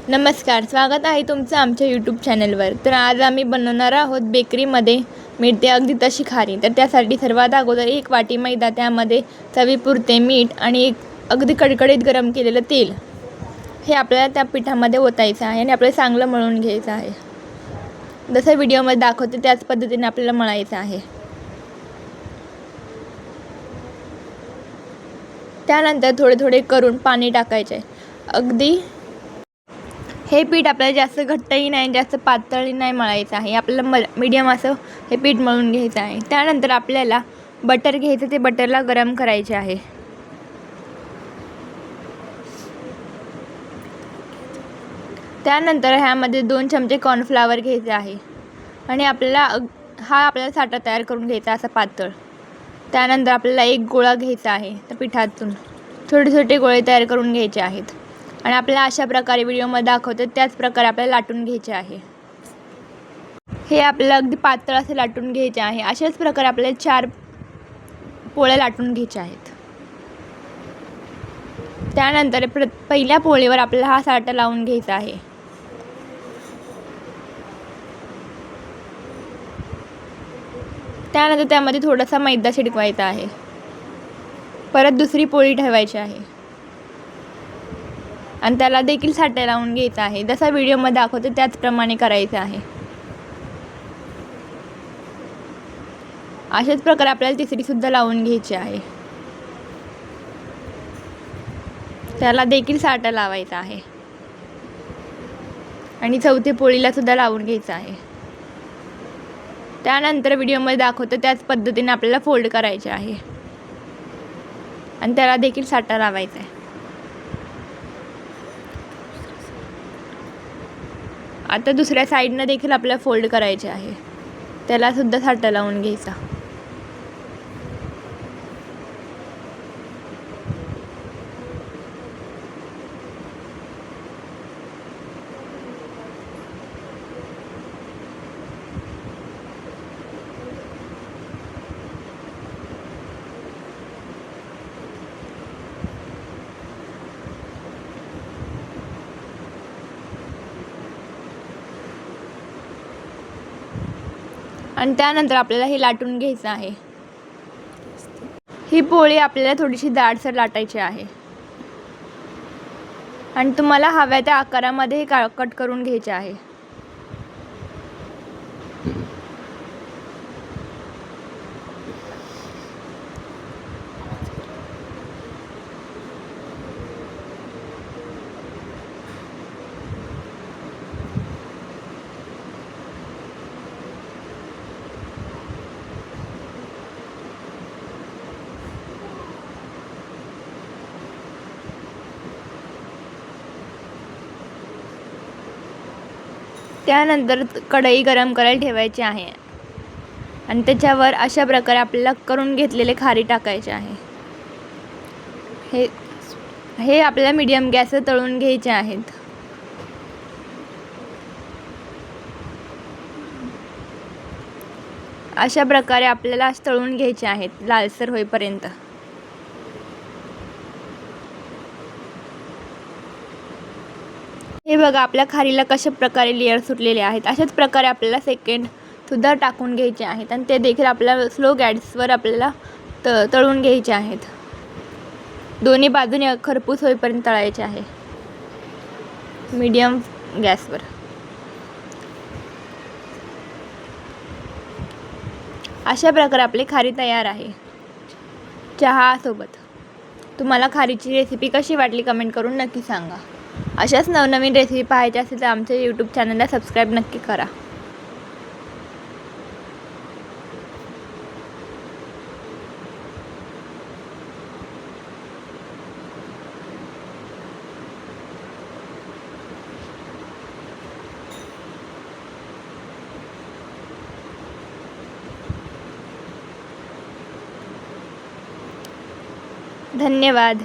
नमस्कार, स्वागत आहे तुमचं आमच्या यूट्यूब चॅनलवर. तर आज आम्ही बनवणार आहोत बेकरीमध्ये मिळते अगदी तशी खारी. तर त्यासाठी सर्वात अगोदर 1 वाटी मैदा, त्यामध्ये चवीपुरते मीठ आणि एक अगदी कडकडीत गरम केलेलं तेल हे आपल्याला त्या पिठामध्ये ओतायचं आहे आणि आपल्याला चांगलं मळून घ्यायचं आहे. जसं व्हिडिओमध्ये दाखवते त्याच पद्धतीने आपल्याला मळायचं आहे. त्यानंतर थोडे थोडे करून पाणी टाकायचे. अगदी हे पीठ आपल्याला जास्त घट्टही नाही, जास्त पातळही नाही मळायचं आहे. आपल्याला मीडियम असं हे पीठ मळून घ्यायचं आहे. त्यानंतर आपल्याला बटर घ्यायचं, ते बटरला गरम करायचे आहे. त्यानंतर ह्यामध्ये 2 चमचे कॉर्नफ्लॉवर घ्यायचे आहे आणि आपल्याला साठा तयार करून घ्यायचा असा पातळ. त्यानंतर आपल्याला एक गोळा घ्यायचा आहे. तर पिठातून छोटे छोटे गोळे तयार करून घ्यायचे आहेत आणि आपल्याला अशा प्रकारे व्हिडिओमध्ये दाखवते त्याच प्रकारे आपल्याला लाटून घ्यायचे आहे. हे आपल्याला अगदी पातळ असे लाटून घ्यायचे आहे. अशाच प्रकारे आपल्याला 4 पोळ्या लाटून घ्यायच्या आहेत. त्यानंतर पहिल्या पोळीवर आपल्याला हा साठा लावून घ्यायचा आहे. त्यानंतर त्यामध्ये थोडासा मैदा शिडकवायचा आहे. परत दुसरी पोळी ठेवायची आहे आणि त्याला देखील साठा लावून घ्यायचा आहे. जसा व्हिडिओमध्ये दाखवते त्याचप्रमाणे करायचं आहे. अशाच प्रकारे आपल्याला तिसरीसुद्धा लावून घ्यायची आहे. त्याला देखील साठा लावायचा आहे आणि चौथी पोळीला सुद्धा लावून घ्यायचं आहे. त्यानंतर व्हिडिओमध्ये दाखवते त्याच पद्धतीने आपल्याला फोल्ड करायचे आहे आणि त्याला देखील साठा लावायचा आहे. आता दुसऱ्या साईडनं देखील आपल्याला फोल्ड करायचे आहे. त्याला सुद्धा साठा लावून घ्यायचा. आणि त्यानंतर आपल्याला हे लाटून घ्यायचं आहे. ही पोळी आपल्याला थोडीशी जाडसर लाटायची आहे आणि तुम्हाला हव्या त्या आकारामध्ये हे कट करून घ्यायचे आहे. त्यानंतर कढई गरम करायला ठेवायची आहे आणि त्याच्यावर अशा प्रकारे आपल्याला करून घेतलेले खारी टाकायचे आहे. हे आपल्याला मीडियम गॅसवर तळून घ्यायचे आहेत. अशा प्रकारे आपल्याला तळून घ्यायचे आहेत लालसर होईपर्यंत. हे बघा आपल्या खारीला कशा प्रकारे लेयर सुटलेले आहेत. अशाच प्रकारे आपल्याला सेकंड सुद्धा टाकून घ्यायचे आहेत आणि ते देखील आपल्याला स्लो गॅसवर आपल्याला तळून घ्यायचे आहेत. दोन्ही बाजूने खरपूस होईपर्यंत तळायचे आहे मीडियम गॅसवर. अशा प्रकारे आपली खारी तयार आहे चहासोबत. तुम्हाला खारीची रेसिपी कशी वाटली कमेंट करून नक्की सांगा. अशाच नवनवीन रेसिपी पाहायच्या असेल तर आमच्या यूट्यूब चॅनलला सबस्क्राईब नक्की करा. धन्यवाद.